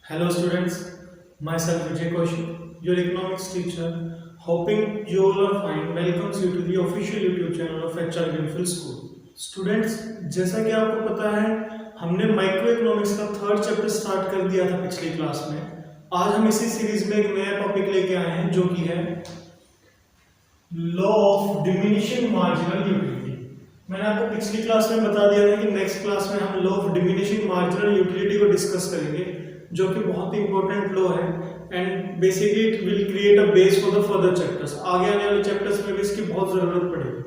Hello students, myself Vijay Kaushik, your economics teacher, hoping you all are fine, welcomes you to the official YouTube channel of HR Greenfield School. Students, जैसा कि आपको पता है हमने micro economics का third chapter start कर दिया था पिछली क्लास में। आज हम इसी सीरीज में एक नया टॉपिक लेके आए हैं जो कि है law of diminishing marginal utility. मैंने आपको पिछली क्लास में बता दिया था कि नेक्स्ट क्लास में हम law of diminishing marginal utility को डिस्कस करेंगे, जो कि बहुत ही इंपॉर्टेंट लॉ है and basically it will create a base for the further chapters. आगे आने वाले चैप्टर्स में भी इसकी बहुत जरूरत पड़ेगी।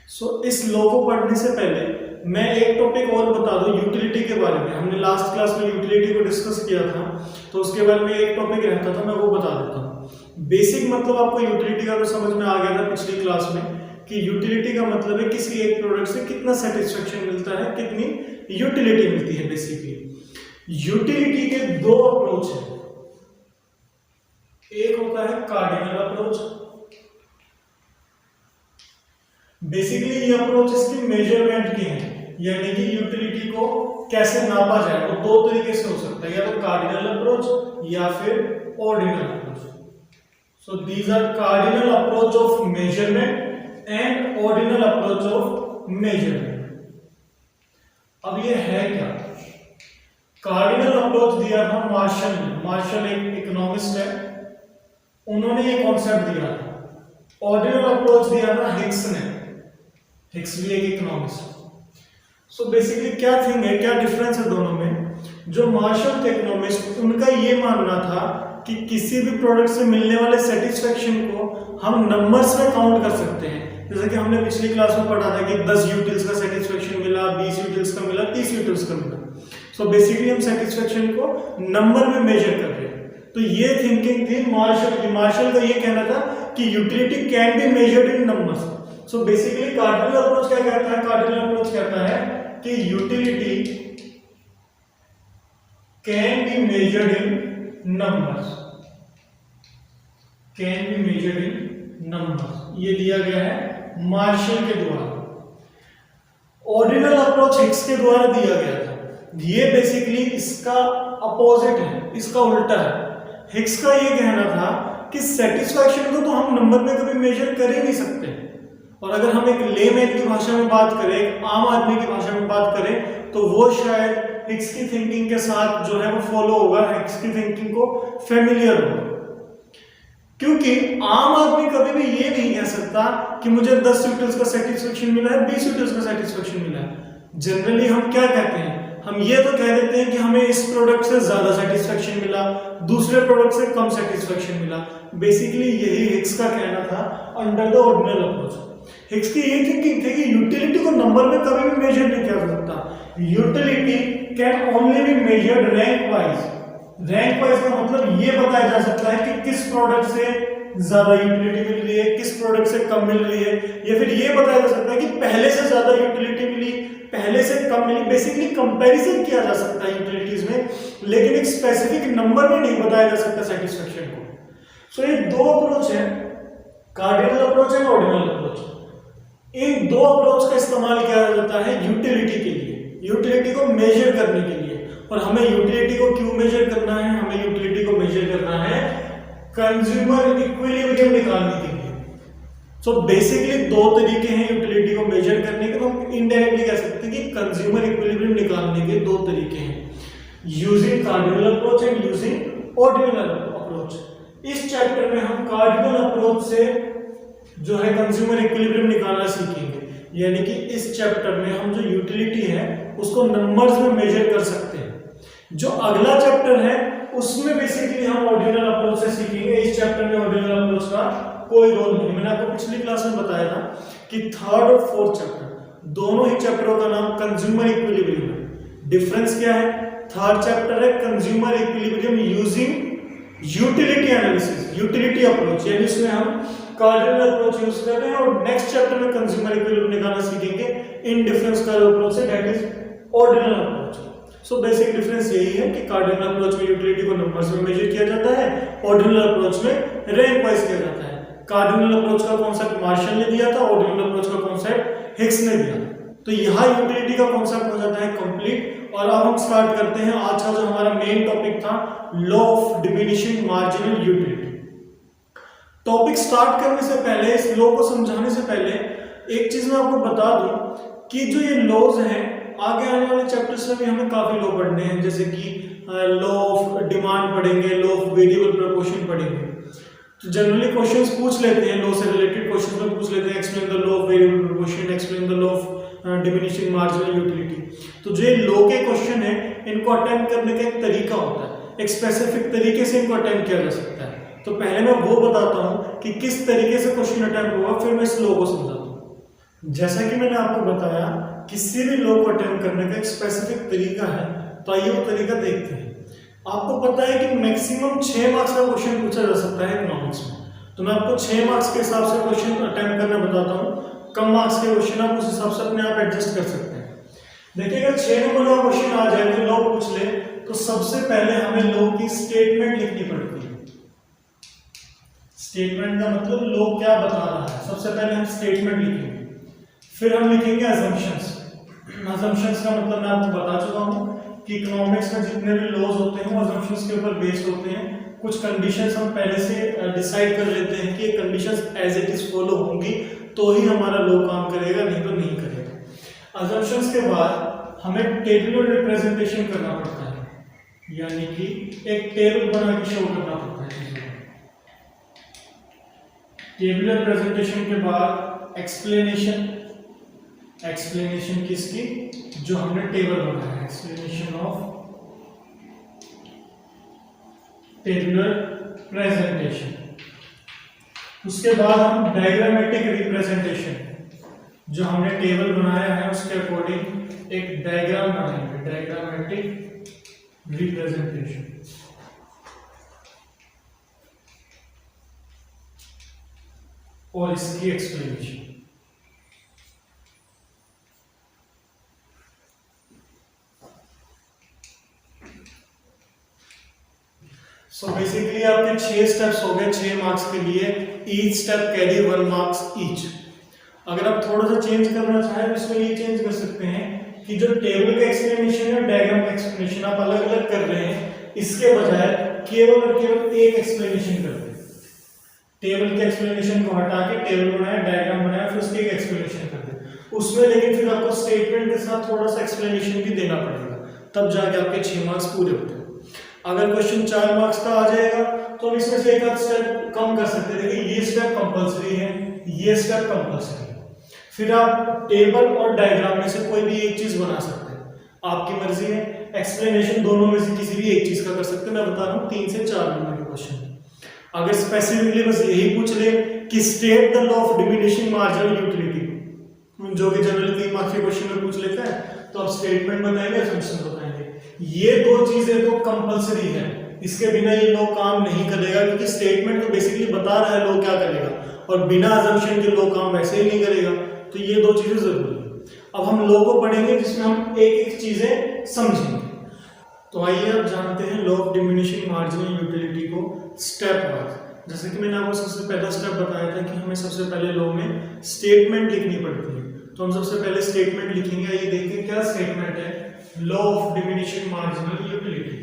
सो इस लॉ को पढ़ने से पहले मैं एक टॉपिक और बता दूं यूटिलिटी के बारे में। हमने लास्ट क्लास में यूटिलिटी को डिस्कस किया था, तो उसके बारे में एक टॉपिक रहता था, मैं वो बता देता हूँ। बेसिक मतलब आपको यूटिलिटी का तो समझ में आ गया था पिछली क्लास में कि यूटिलिटी का मतलब है किसी एक प्रोडक्ट से कितना सेटिस्फेक्शन मिलता है, कितनी यूटिलिटी मिलती है। बेसिकली यूटिलिटी के दो अप्रोच है, एक होता है कार्डिनल अप्रोच। बेसिकली ये अप्रोच इसकी मेजरमेंट की है, यानी कि यूटिलिटी को कैसे नापा जाए वो दो तरीके से हो सकता है, या तो कार्डिनल अप्रोच या फिर ordinal approach. So these are cardinal approach of measurement and ordinal approach of measurement. अब ये है क्या? कार्डिनल अप्रोच दिया था मार्शल ने। मार्शल एक इकोनॉमिस्ट है, उन्होंने ये कॉन्सेप्ट दिया था। ऑर्डिनल अप्रोच दिया था हिक्स ने। हिक्स भी एक इकोनॉमिस्ट। सो बेसिकली क्या थिंग है, क्या डिफरेंस है दोनों में? जो मार्शल थे इकोनॉमिस्ट, उनका ये मानना था कि किसी भी प्रोडक्ट से मिलने वाले सेटिस्फेक्शन को हम नंबर्स में काउंट कर सकते हैं। जैसे कि हमने पिछली क्लास में पढ़ा था कि 10 यूटिल्स का सेटिस्फेक्शन मिला, 20 यूटिल्स का मिला, 30 यूटिल्स का मिला। सो बेसिकली हम सेटिस्फेक्शन को नंबर में मेजर कर रहे हैं। तो ये थिंकिंग थी मार्शल की। मार्शल का ये कहना था कि utility can be measured in numbers. So basically cardinal approach क्या कहता है? कार्डिनल अप्रोच कहता है कि utility can be measured in numbers, can be measured in numbers. ये दिया गया है मार्शल के द्वारा। ऑर्डिनल अप्रोच हिक्स के द्वारा दिया गया था। ये बेसिकली इसका अपोजिट है, इसका उल्टा है। हिक्स का ये कहना था कि सेटिस्फैक्शन को तो हम नंबर में कभी मेजर कर ही नहीं सकते, और अगर हम एक लेमैन की भाषा में बात करें, एक आम आदमी की भाषा में बात करें, तो वो शायद हिक्स की थिंकिंग के साथ जो है वो फॉलो होगा, हिक्स की थिंकिंग को फेमिलियर होगा। क्योंकि आम आदमी कभी भी ये नहीं कह सकता कि मुझे 10 यूटिल्स का सेटिस्फेक्शन मिला है, 20 यूटिल्स का सेटिस्फेक्शन मिला है। जनरली हम क्या कहते हैं? हम ये तो कह देते हैं कि हमें इस प्रोडक्ट से ज्यादा सेटिस्फेक्शन मिला, दूसरे प्रोडक्ट से कम सेटिस्फेक्शन मिला। बेसिकली यही हिक्स का कहना था under the ordinal approach. Hicks की ये थिंकिंग थी कि यूटिलिटी को नंबर में कभी भी मेजर नहीं किया जा सकता। Utility can only be measured rank wise. Rank wise का मतलब ये बताया जा सकता है कि किस प्रोडक्ट से ज्यादा यूटिलिटी मिल रही है, किस प्रोडक्ट से कम मिल रही है, या फिर ये बताया जा सकता है कि पहले से ज्यादा यूटिलिटी मिली, पहले से कम मिली। बेसिकली कंपैरिजन किया जा सकता है यूटिलिटीज में, लेकिन एक स्पेसिफिक नंबर में नहीं बताया जा सकता सेटिस्फेक्शन को। सो ये दो अप्रोच है, cardinal approach and ordinal approach. इन दो अप्रोच का इस्तेमाल किया जाता है यूटिलिटी के लिए, यूटिलिटी को मेजर करने के लिए। और हमें यूटिलिटी को क्यों मेजर करना है? हमें यूटिलिटी को मेजर करना है कंज्यूमर इक्विलिब्रियम निकालने के लिए। सो बेसिकली दो तरीके हैं यूटिलिटी को मेजर करने के, तो हम इनडायरेक्टली कह सकते हैं कि कंज्यूमर इक्विलिब्रियम निकालने के दो तरीके हैं, using cardinal approach and using ordinal approach. इस चैप्टर में हम कार्डिनल अप्रोच से जो है कंज्यूमर इक्विलिब्रियम निकालना सीखेंगे, यानी कि इस चैप्टर में हम जो यूटिलिटी है उसको नंबर्स में मेजर कर सकते हैं। जो अगला चैप्टर है उसमें बेसिकली हम ऑर्डिनल अप्रोच से सीखेंगे। इस चैप्टर में ऑर्डिनल अप्रोच का कोई रोल नहीं। मैंने आपको पिछली क्लास में बताया था कि थर्ड और फोर्थ चैप्टर दोनों ही चैप्टरों का नाम कंज्यूमर इक्विलिब्रियम है। डिफरेंस क्या है? थर्ड चैप्टर है consumer equilibrium using utility analysis, utility approach, यानी इसमें हम कार्डिनल अप्रोच यूज कर रहे हैं, और नेक्स्ट चैप्टर में कंज्यूमर इक्विलिब्रियम निकालना सीखेंगे इन डिफरेंस कर्व अप्रोच से, that is ordinal approach. So basic difference यही है कि कार्डिनल अप्रोच में यूटिलिटी को नंबर्स में मेजर किया जाता है, ऑर्डिनल अप्रोच में रैंक वाइज किया जाता है। कार्डिनल अप्रोच का कॉन्सेप्ट मार्शल ने दिया था, ऑर्डिनल अप्रोच का कॉन्सेप्ट हिक्स ने दिया। तो यहाँ यूटिलिटी का कॉन्सेप्ट हो जाता है कंप्लीट। और अब हम स्टार्ट करते हैं आज का जो हमारा मेन टॉपिक था, law of diminishing marginal utility. Topic start करने से पहले, इस लॉ को समझाने से पहले एक चीज मैं आपको बता दूं कि जो ये लॉज हैं, आगे आने वाले चैप्टर्स में भी हमें काफी लॉ पढ़ने हैं, जैसे कि लॉ ऑफ डिमांड पढ़ेंगे, लॉ ऑफ वेरिएबल प्रोपोर्शन पढ़ेंगे। तो जनरली क्वेश्चंस पूछ लेते हैं, लॉ से रिलेटेड क्वेश्चंस में पूछ लेते हैं, explain the law of variable proportion, explain the law of diminishing marginal utility. तो जो ये लॉ के क्वेश्चन है, इनको अटेम्प्ट करने का एक तरीका होता है, एक स्पेसिफिक तरीके से इनको अटेम्प्ट किया जा सकता है। तो पहले मैं वो बताता हूं कि किस तरीके से क्वेश्चन अटेम्प्ट हुआ, फिर मैं इस लॉ को समझाता हूं। जैसा कि मैंने आपको बताया, किसी भी लॉ को अटेम्प्ट करने का एक स्पेसिफिक तरीका है, तो आइए वो तरीका देखते हैं। आपको पता है कि मैक्सिमम 6 मार्क्स का क्वेश्चन पूछा जा सकता है इकोनॉमिक्स में, तो मैं आपको 6 मार्क्स के हिसाब से क्वेश्चन अटेम्प्ट करना बताता हूँ। कम मार्क्स के क्वेश्चन आप उस हिसाब से अपने आप एडजस्ट कर सकते हैं। देखिए, अगर 6 नंबर का क्वेश्चन आ जाए, तो लॉ पूछ ले, तो सबसे पहले हमें लॉ की स्टेटमेंट लिखनी पड़ती है। स्टेटमेंट का मतलब लॉ क्या बता रहा है, सबसे पहले हम स्टेटमेंट लिखेंगे, फिर हम लिखेंगे असम्पशंस। असम्पशंस का मतलब मैं आपको बता चुका हूं कि इकोनॉमिक्स में जितने भी लॉज होते हैं वो असम्पशंस के ऊपर बेस्ड होते हैं। कुछ कंडीशंस हम पहले से डिसाइड कर लेते हैं कि ये conditions as it is follow होंगी तो ही हमारा लॉ काम करेगा, नहीं तो नहीं करेगा। असम्पशंस के बाद हमें टेबुलर रिप्रेजेंटेशन करना पड़ता है, यानी कि एक टेबल बना के शो करना पड़ता है। टेबुलर रिप्रेजेंटेशन के बाद एक्सप्लेनेशन, एक्सप्लेनेशन किसकी, जो हमने टेबल बनाया है, एक्सप्लेनेशन ऑफ टेबुलर प्रेजेंटेशन। उसके बाद हम डायग्रामेटिक रिप्रेजेंटेशन, जो हमने टेबल बनाया है उसके अकॉर्डिंग एक डायग्राम बनाएंगे, डायग्रामेटिक रिप्रेजेंटेशन। और इसकी एक्सप्लेनेशन। सो बेसिकली आपके 6 स्टेप्स हो गए 6 मार्क्स के लिए। Each step carry 1 marks each. अगर आप थोड़ा सा चेंज करना चाहें तो इसमें ये चेंज कर सकते हैं कि जो टेबल का एक्सप्लेनेशन है, डायग्राम का एक्सप्लेनेशन आप अलग अलग कर रहे हैं, इसके बजाय केवल और केवल एक एक्सप्लेनेशन कर दें। टेबल के एक्सप्लेनेशन को हटा के टेबल बनाया, डायग्राम बनाया, फिर उसकी एक एक्सप्लेनेशन कर दें उसमें। लेकिन फिर आपको स्टेटमेंट के साथ थोड़ा सा एक्सप्लेनेशन भी देना पड़ेगा, तब जाके आपके 6 मार्क्स पूरे होते हैं। अगर क्वेश्चन 4 मार्क्स का आ जाएगा तो हम इसमें से एक आध स्टेप कम कर सकते हैं। देखिए, ये स्टेप कंपलसरी है, ये स्टेप कंपलसरी है। फिर आप टेबल और डायग्राम में से कोई भी एक चीज बना सकते हैं, आपकी मर्जी है। एक्सप्लेनेशन दोनों में से किसी भी एक चीज का कर सकते हैं। मैं बता रहा हूँ 3 से 4 नंबर के क्वेश्चन। अगर स्पेसिफिकली बस यही पूछ ले कि state the law of diminishing marginal utility, जो कि जनरली 3 मार्क्स के क्वेश्चन में पूछ लेता है, तो आप स्टेटमेंट बताएंगे, असम्पशन बताएंगे। ये 2 चीजें तो कंपलसरी है, इसके बिना ये लॉ काम नहीं करेगा, क्योंकि स्टेटमेंट तो बेसिकली बता रहा है लॉ क्या करेगा, और बिना असम्पशन के लॉ काम वैसे ही नहीं करेगा। तो ये 2 चीजें जरूरी है। अब हम लॉ को पढ़ेंगे जिसमें हम एक एक चीजें समझेंगे। तो आइए अब जानते हैं law of diminishing marginal utility को स्टेप वाइज। जैसे कि मैंने आपको सबसे पहला स्टेप बताया था कि हमें सबसे पहले लॉ में स्टेटमेंट लिखनी पड़ती है, तो हम सबसे पहले स्टेटमेंट लिखेंगे। आइए देखिए क्या स्टेटमेंट है law of diminishing marginal utility.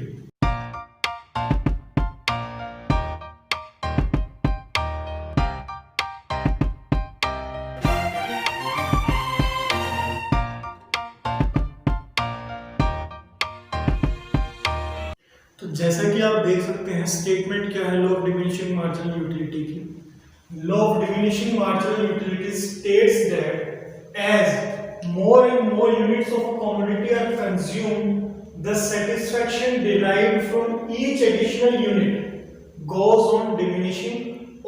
तो जैसा कि आप देख सकते हैं, स्टेटमेंट क्या है law of diminishing marginal utility की। Law of diminishing marginal utility states that as more and more units of a commodity are consumed, the satisfaction derived from each additional unit goes on diminishing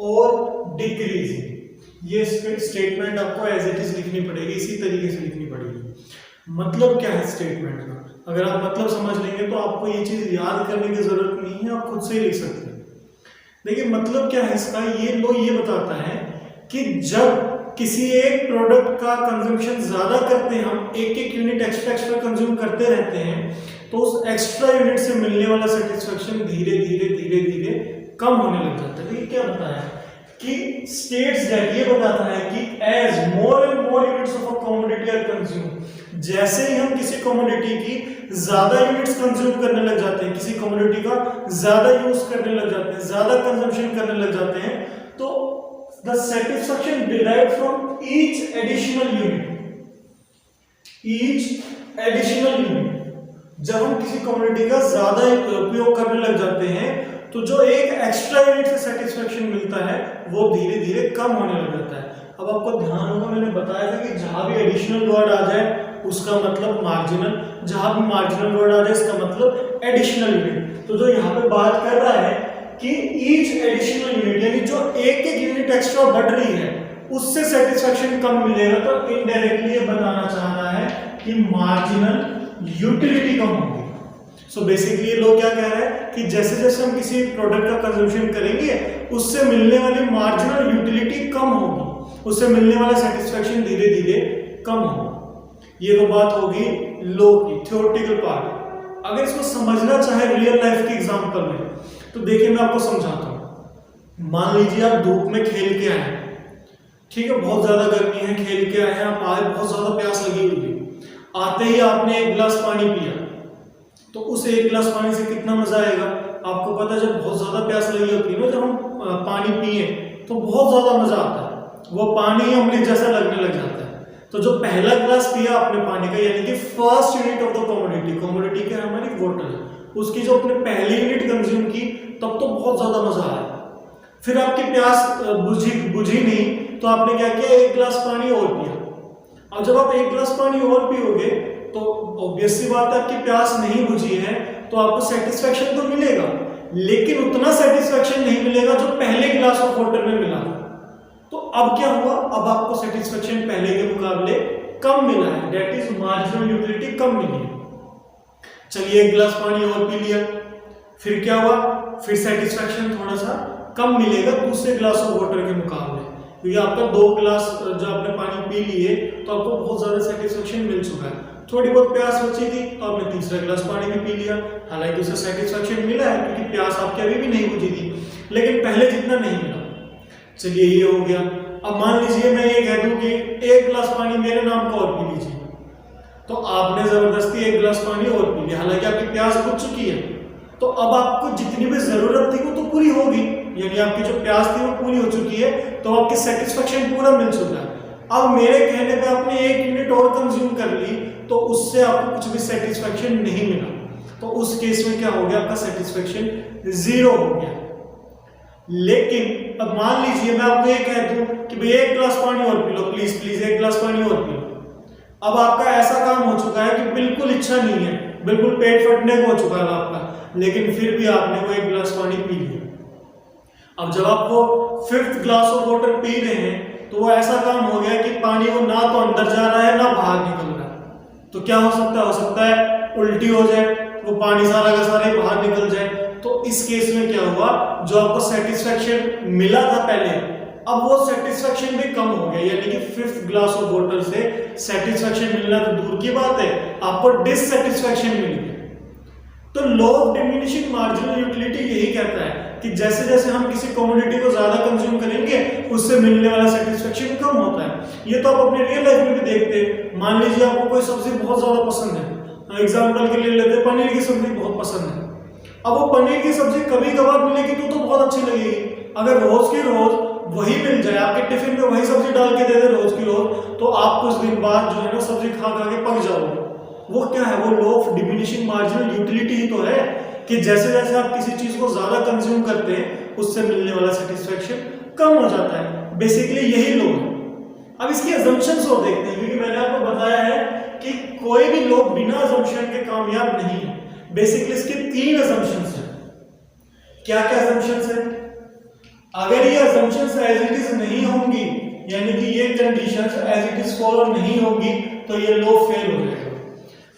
or decreasing। ये statement आपको as it is लिखनी पड़ेगी, इसी तरीके से लिखनी पड़ेगी। मतलब क्या है स्टेटमेंट का, अगर आप मतलब समझ लेंगे तो आपको ये चीज याद करने की जरूरत नहीं है, आप खुद से ही लिख सकते हैं। देखिए, मतलब क्या है इसका, ये लो ये बताता है कि जब किसी एक प्रोडक्ट का कंजम्पशन ज्यादा करते हैं, हम एक एक यूनिट एक्स्ट्रा कंज्यूम करते रहते हैं, तो उस एक्स्ट्रा यूनिट से मिलने वाला सेटिस्फेक्शन धीरे धीरे धीरे धीरे कम होने लग जाता है। देखिए क्या बताया कि states that ये बताता है कि as more and more units of a commodity are consumed, जैसे ही हम किसी कमोडिटी की ज्यादा यूनिट्स कंज्यूम करने लग जाते हैं, किसी कमोडिटी का ज्यादा यूज करने लग जाते हैं, ज्यादा कंजम्पशन करने लग जाते हैं, तो the satisfaction derived from each additional unit, जब हम किसी कमोडिटी का ज्यादा उपयोग करने लग जाते हैं तो जो एक एक्स्ट्रा यूनिट से सेटिस्फैक्शन मिलता है वो धीरे धीरे कम होने लग जाता है। अब आपको ध्यान होगा, मैंने बताया था कि जहां भी एडिशनल वर्ड आ जाए उसका मतलब मार्जिनल, जहां भी मार्जिनल वर्ड आ जाए इसका मतलब एडिशनल यूनिट। तो जो यहाँ पे बात कर रहा है कि ईच एडिशनल यूनिट, यानी जो एक एक यूनिट एक्स्ट्रा बढ़ रही है उससे सेटिस्फैक्शन कम मिलेगा, तो इनडायरेक्टली ये बताना चाह रहा है कि मार्जिनल यूटिलिटी कम होगी। सो बेसिकली ये लोग क्या कह रहे हैं कि जैसे जैसे हम किसी प्रोडक्ट का कंजम्पशन करेंगे उससे मिलने वाली मार्जिनल यूटिलिटी कम होगी, उससे मिलने वाला सेटिस्फैक्शन धीरे धीरे कम होगा। ये तो बात होगी लो की, थ्योरेटिकल पार्ट। अगर इसको समझना चाहे रियल लाइफ के एग्जांपल में तो देखिए मैं आपको समझाता हूं। मान लीजिए आप धूप में खेल के आए, ठीक है, बहुत ज्यादा गर्मी है, खेल के आए हैं, आप आए, बहुत ज्यादा प्यास लगी हुई है, आते ही आपने एक गिलास पानी पिया, तो उस एक गिलास पानी से कितना मजा आएगा। आपको पता है जब बहुत ज्यादा प्यास लगी होती है ना, जब हम पानी पिए तो बहुत ज्यादा मजा आता है, वो पानी अमृत जैसा लगने लग जाता है। तो जो पहला गिलास पिया आपने पानी का, यानी कि first unit of the commodity क्या है हमारी, वाटर, उसकी जो अपने पहली यूनिट कंज्यूम की तब तो बहुत ज्यादा मजा आया। फिर आपकी प्यास बुझी नहीं तो आपने क्या किया, एक गिलास पानी और पिया। अब जब आप एक गिलास पानी और पियोगे तो ऑब्वियस सी बात है आपकी प्यास नहीं बुझी है तो आपको सेटिस्फैक्शन तो मिलेगा, लेकिन उतना सेटिस्फैक्शन नहीं मिलेगा जो पहले गिलास ऑफ वाटर में मिला। तो अब क्या हुआ, अब आपको सेटिस्फैक्शन पहले के मुकाबले कम मिला है, दैट इज मार्जिनल यूटिलिटी कम मिली है। चलिए एक गिलास पानी और पी लिया, फिर क्या हुआ, फिर सेटिस्फैक्शन थोड़ा सा कम मिलेगा दूसरे गिलास ऑफ वाटर के मुकाबले, क्योंकि आपका 2 गिलास जो आपने पानी पी लिए तो आपको बहुत ज्यादा सेटिस्फैक्शन मिल चुका है। थोड़ी बहुत प्यास बची थी तो आपने तीसरा गिलास पानी भी पी लिया, हालांकि उससे सेटिस्फैक्शन मिला है क्योंकि प्यास आपकी अभी भी नहीं बुझी थी, लेकिन पहले जितना नहीं मिला। चलिए ये हो गया। अब मान लीजिए मैं ये कह दूं कि एक गिलास पानी मेरे नाम का और पी लीजिए, तो आपने जबरदस्ती एक गिलास पानी और पी लिया, हालांकि आपकी प्यास बुझ चुकी है। तो अब आपको जितनी भी जरूरत थी वो तो पूरी होगी, यानी आपकी जो प्यास थी वो पूरी हो चुकी है, तो आपकी सेटिस्फैक्शन पूरा मिल चुका है। अब मेरे कहने पे आपने एक यूनिट और कंज्यूम कर ली तो उससे आपको कुछ भी सेटिस्फैक्शन नहीं मिला, तो उस केस में क्या हो गया, आपका सेटिस्फैक्शन 0 हो गया। लेकिन अब मान लीजिए मैं आपको ये कह दूं कि भाई एक गिलास पानी और पी लो, प्लीज प्लीज एक गिलास पानी और पी लो। अब आपका ऐसा काम हो चुका है कि बिल्कुल इच्छा नहीं है, बिल्कुल पेट फटने को हो चुका है आपका, लेकिन फिर भी आपने वो एक गिलास पानी पी लिया। अब जब आप वो 5th glass of water P रहे हैं तो वो ऐसा काम हो गया कि पानी वो ना तो अंदर जा रहा है ना बाहर निकल रहा है। तो क्या हो सकता है उल्टी हो जाए, वो पानी सारा का सारा ही बाहर निकल जाए। तो इस केस में क्या हुआ, जो आपको सेटिस्फैक्शन मिला था पहले, अब वो सेटिस्फैक्शन भी कम हो गया, यानी कि 5th ग्लास ऑफ वाटर से सेटिस्फैक्शन मिलना तो दूर की बात है, आपको डिससेटिस्फैक्शन मिल गया। तो law of diminishing marginal utility यही कहता है कि जैसे जैसे हम किसी कमोडिटी को ज्यादा कंज्यूम करेंगे उससे मिलने वाला सेटिस्फैक्शन कम होता है। ये तो आप अपने रियल लाइफ में भी देखते हैं। मान लीजिए आपको कोई सब्जी बहुत ज्यादा पसंद है, एग्जांपल के लिए लेते हैं पनीर की सब्जी बहुत पसंद है। अब वो पनीर की सब्जी कभी कभार मिलेगी तो बहुत अच्छी लगेगी, अगर रोज की रोज वही मिल जाए, आपके टिफिन में वही सब्जी डाल के दे दे रोज की रोज, तो आप कुछ दिन बाद जो है ना सब्जी खा खा के पक जाओगे। वो क्या है, वो law of diminishing marginal utility ही तो है कि जैसे जैसे आप किसी चीज को ज्यादा कंज्यूम करते हैं उससे मिलने वाला सेटिस्फैक्शन कम हो जाता है। बेसिकली यही लॉ है। अब इसकी अजम्पशंस को देखते हैं, क्योंकि मैंने आपको बताया है कि कोई भी लॉ बिना अजम्पशन के कामयाब नहीं है। बेसिकली इसके 3 अजम्पशंस हैं। क्या क्या अजम्पशंस हैं? अगर ये अजम्पशंस एज इट इज नहीं होंगी, यानी कि ये conditions as it is follow नहीं होगी, तो ये लॉ फेल हो जाएगा।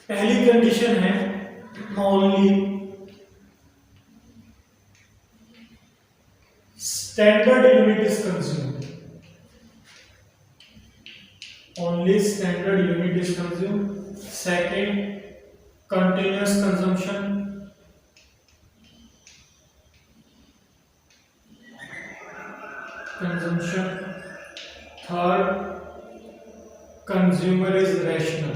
पहली कंडीशन है only standard unit is consumed, only standard unit is consumed. Second, continuous consumption, consumption, third consumer is rational.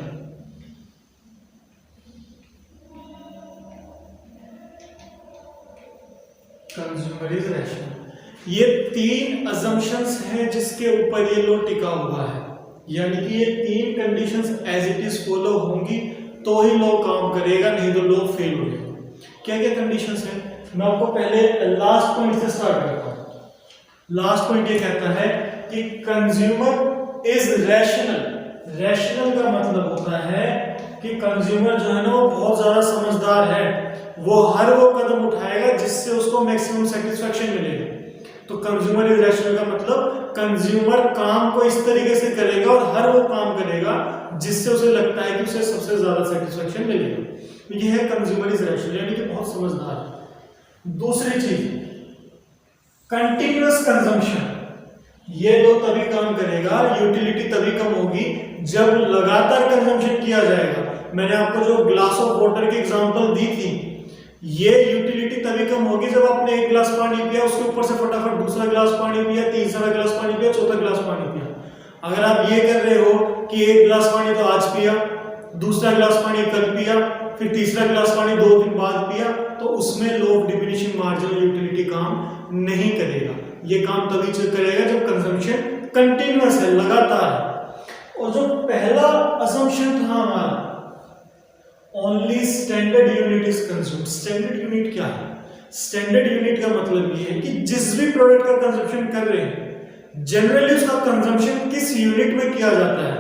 Consumer is rational. ये तीन अजम्पशंस हैं जिसके ऊपर ये लॉ टिका हुआ है, यानी कि ये तीन conditions as it is follow होंगी तो ही लॉ काम करेगा, नहीं तो लॉ फेल हो जाएगा। क्या क्या कंडीशंस हैं? मैं आपको पहले लास्ट पॉइंट से स्टार्ट करता हूं। लास्ट पॉइंट ये कहता है कि कंज्यूमर इज रैशनल। रैशनल का मतलब होता है कि कंज्यूमर जो है ना वो बहुत ज्यादा समझदार है, वो हर वो कदम उठाएगा जिससे उसको मैक्सिमम सेटिस्फेक्शन मिलेगा। तो कंज्यूमर इज रैशनल का मतलब कंज्यूमर काम को इस तरीके से करेगा और हर वो काम करेगा जिससे उसे लगता है कि उसे सबसे ज्यादा सेटिस्फेक्शन मिलेगा। तो ये है कंज्यूमर इज रैशनल, यानी कि बहुत समझदार है। दूसरी चीज कंटिन्यूअस कंजम्पशन। ये दो तभी काम करेगा, यूटिलिटी तभी कम होगी जब लगातार कंजम्पशन किया जाएगा। मैंने आपको जो ग्लास ऑफ वाटर की एग्जांपल दी थी, ये यूटिलिटी तभी कम होगी जब आपने एक गिलास पानी पिया, उसके ऊपर से फटाफट दूसरा गिलास पानी पिया, तीसरा गिलास पानी पिया, चौथा गिलास पानी पिया। अगर आप ये कर रहे हो कि एक गिलास पानी तो आज पिया, दूसरा गिलास पानी कल पिया, फिर तीसरा गिलास पानी 2 दिन बाद पिया, तो उसमें law of diminishing marginal utility काम नहीं करेगा। ये काम तभी करेगा जब कंजम्पशन कंटिन्यूअस है, लगातार है। और जो पहला असम्पशन था हमारा, only standard unit is consumed. Standard unit क्या है? स्टैंडर्ड यूनिट का मतलब ये है कि जिस भी प्रोडक्ट का कंजम्पशन कर रहे हैं, जनरली उसका कंजम्पशन किस यूनिट में किया जाता है,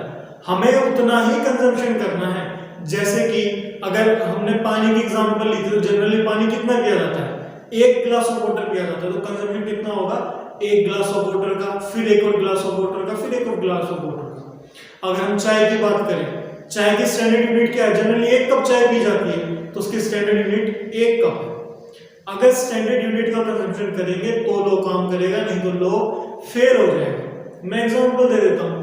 हमें उतना ही कंजम्पशन करना है। जैसे कि अगर हमने पानी की एग्जांपल ली थी, तो जनरली पानी कितना पिया जाता है? 1 गिलास ऑफ वाटर पिया जाता है, तो कंजम्पशन कितना होगा? 1 गिलास ऑफ वाटर का, फिर एक और गिलास ऑफ वाटर का, फिर एक और गिलास ऑफ वाटर का। अगर हम चाय की बात करें, चाय की स्टैंडर्ड यूनिट क्या है? जनरली 1 कप चाय पी जाती है, तो उसकी स्टैंडर्ड यूनिट 1 कप है। अगर स्टैंडर्ड यूनिट का कंजम्पशन करेंगे तो लो काम करेगा, नहीं तो लो फेल हो जाएगा। मैं एग्जांपल दे देता हूं।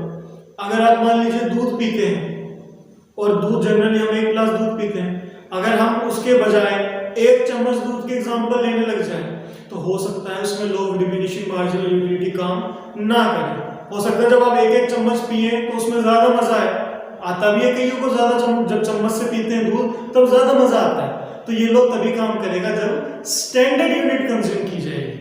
अगर आप मान लीजिए दूध पीते हैं, और दूध जनरली हम 1 गिलास दूध पीते हैं, अगर हम उसके बजाय 1 चम्मच दूध के एग्जांपल लेने लग जाए, तो हो सकता है उसमें law of diminishing marginal utility काम ना करे। हो सकता है जब आप 1-1 चम्मच पिए तो उसमें ज्यादा मजा है, आता भी है कईयों को ज्यादा, जब चम्मच से पीते हैं दूध तब ज्यादा मजा आता है। तो ये लोग तभी काम करेगा जब स्टैंडर्ड यूनिट कंज्यूम की जाएगी।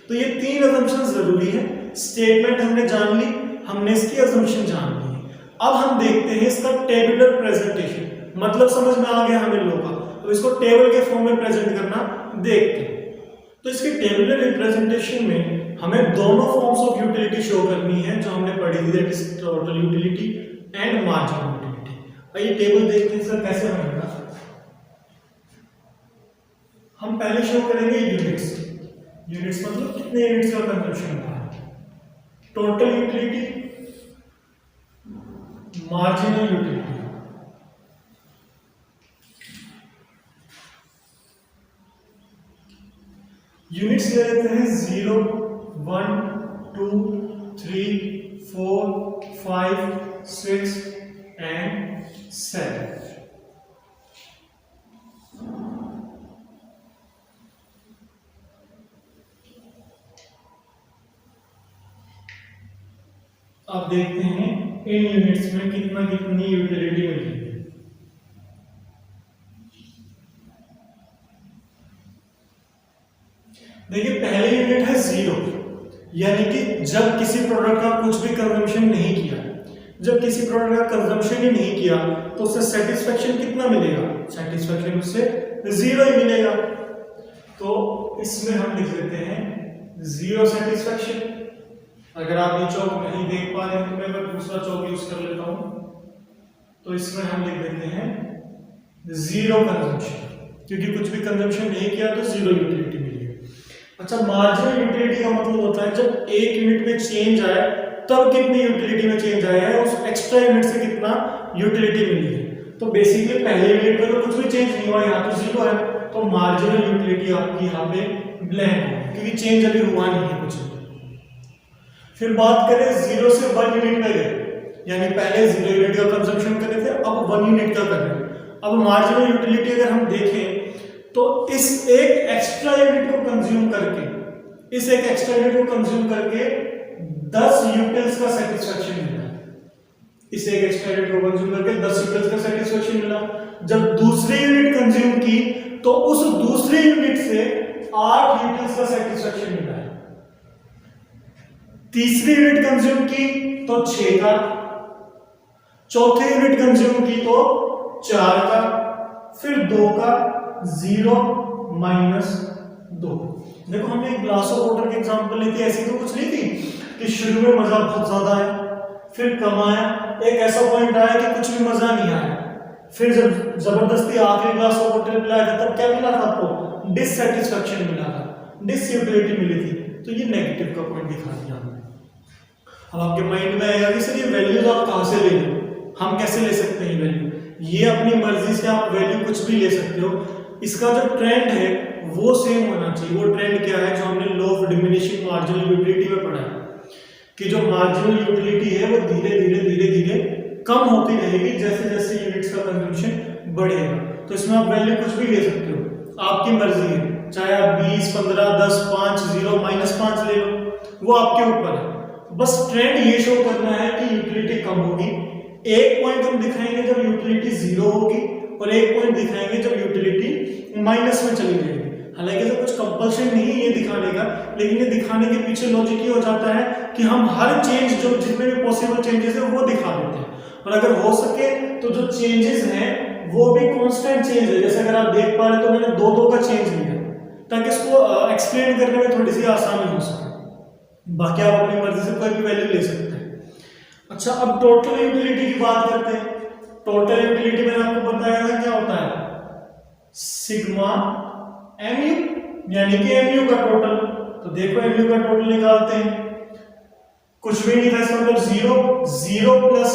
तो ये 3 असम्पशन जरूरी है। स्टेटमेंट हमने जान ली, हमने इसकी असम्पशन जान ली। अब हम देखते हैं इसका टेबुलर प्रेजेंटेशन, मतलब समझ में आ गया हमें लोगों का। तो इसको टेबल के फॉर्म में प्रेजेंट करना देखते हैं। तो इसके टेबुलर रिप्रेजेंटेशन में हमें दोनों फॉर्म्स ऑफ यूटिलिटी शो करनी है जो हमने पढ़ी थी, that is total utility and marginal utility. आइए टेबल देखते हैं सर कैसे बनेगा। हम पहले शो करेंगे यूनिट्स। यूनिट्स मतलब कितने यूनिट्स का कंजम्पशन हुआ है, total utility, marginal utility. Units ले लेते हैं 0, 1, 2, 3, 4, 5, 6 एंड 7। अब देखते हैं इन यूनिट्स में कितनी यूटिलिटी मिली है। देखिए पहले यूनिट है 0, यानी कि जब किसी प्रोडक्ट का कुछ भी कंजम्पशन नहीं किया, जब किसी प्रोडक्ट का कंजम्पशन ही नहीं किया तो उससे सेटिस्फेक्शन कितना मिलेगा? सेटिस्फेक्शन उससे 0 ही मिलेगा। तो इसमें हम लिख देते हैं 0 सेटिस्फेक्शन। अगर आप ये चौक नहीं देख पा रहे हैं तो मैं दूसरा चौक यूज कर लेता हूं। तो इसमें हम लिख देते हैं 0 कंजम्पशन, क्योंकि कुछ भी कंजम्पशन नहीं किया तो 0 यूटिलिटी मिली है। अच्छा, मार्जिनल यूटिलिटी का मतलब होता है जब 1 यूनिट में चेंज आए तब कितनी यूटिलिटी में चेंज आया है, उस एक्स्ट्रा यूनिट से कितना यूटिलिटी मिली है। तो बेसिकली पहले यूनिट में तो कुछ भी चेंज नहीं हुआ, यहाँ तो 0 है, तो मार्जिनल यूटिलिटी आपकी यहाँ पे ब्लैंक है, क्योंकि चेंज अभी हुआ नहीं है कुछ भी। फिर बात करें 0 से 1 यूनिट में गए, यानी पहले 0 यूनिट का कंजम्पशन कर रहे थे, अब 1 यूनिट का कर रहे हैं। अब मार्जिनल यूटिलिटी अगर हम देखें तो इस एक एक्स्ट्रा यूनिट को कंज्यूम करके, 10 यूटिल्स का सेटिस्फेक्शन मिला। इस एक एक्स्ट्रा यूनिट को कंज्यूम करके 10 यूटिल्स का सेटिस्फेक्शन मिला। जब दूसरी यूनिट कंज्यूम की तो उस दूसरी यूनिट से 8 यूटिल्स का सेटिस्फेक्शन मिला है। तीसरी यूनिट कंज्यूम की तो 6 का, चौथी यूनिट कंज्यूम की तो 4 का, फिर 2 का, 0 -2। देखो हमने एक ग्लास ऑफ वाटर की एग्जांपल ली थी, ऐसी तो कुछ नहीं थी कि शुरू में मजा बहुत ज्यादा है, फिर कम आया, एक ऐसा पॉइंट आया कि कुछ भी मजा नहीं आया, फिर जब जबरदस्ती आखिरी ग्लास ऑफ वाटर पिलाया था तब क्या मिला था आपको? डिससैटिस्फैक्शन मिला था, डिसयूटिलिटी मिली थी। तो ये नेगेटिव का पॉइंट दिखा दिया हमने। अब आपके माइंड में आएगा कि सर ये वैल्यूज आप कहां से ले लो, हम कैसे ले सकते हैं वैल्यू? ये अपनी मर्जी से आप वैल्यू कुछ भी ले सकते हो। इसका जो ट्रेंड है वो सेम होना चाहिए। वो ट्रेंड क्या है जो हमने law of diminishing marginal utility में पढ़ा है कि जो मार्जिनल यूटिलिटी है वो धीरे धीरे कम होती रहेगी जैसे जैसे यूनिट्स का कंजम्पशन बढ़ेगा। तो इसमें आप वैल्यू कुछ भी ले सकते हो, आपकी मर्जी है, चाहे आप 20, 15, 10, 5, 0, -5 ले लो, वो आपके ऊपर है। बस ट्रेंड ये शो करना है कि यूटिलिटी कम होगी। एक पॉइंट हम दिखाएंगे जब यूटिलिटी 0 होगी और एक पॉइंट दिखाएंगे जब यूटिलिटी माइनस में चली जाएगी। हालांकि तो कुछ कंपल्शन नहीं है ये दिखाने का, लेकिन ये दिखाने के पीछे लॉजिक ये हो जाता है कि हम हर चेंज जो जितने भी पॉसिबल चेंजेस है वो दिखा देते हैं, और अगर हो सके तो जो चेंजेस हैं वो भी कांस्टेंट चेंज है। जैसे अगर आप देख पा रहे तो मैंने 2 का चेंज लिया ताकि इसको एक्सप्लेन करने में थोड़ी सी आसानी हो सके। बाकी आप अपनी मर्जी से कोई भी वैल्यू ले सकते हैं। अच्छा, अब टोटल यूटिलिटी की बात करते हैं। टोटल यूटिलिटी मैंने आपको बताया था क्या होता है, सिग्मा mu, यानी कि mu का टोटल। तो देखो mu का टोटल निकालते हैं, कुछ भी नहीं था इसका मतलब 0, 0 + 10,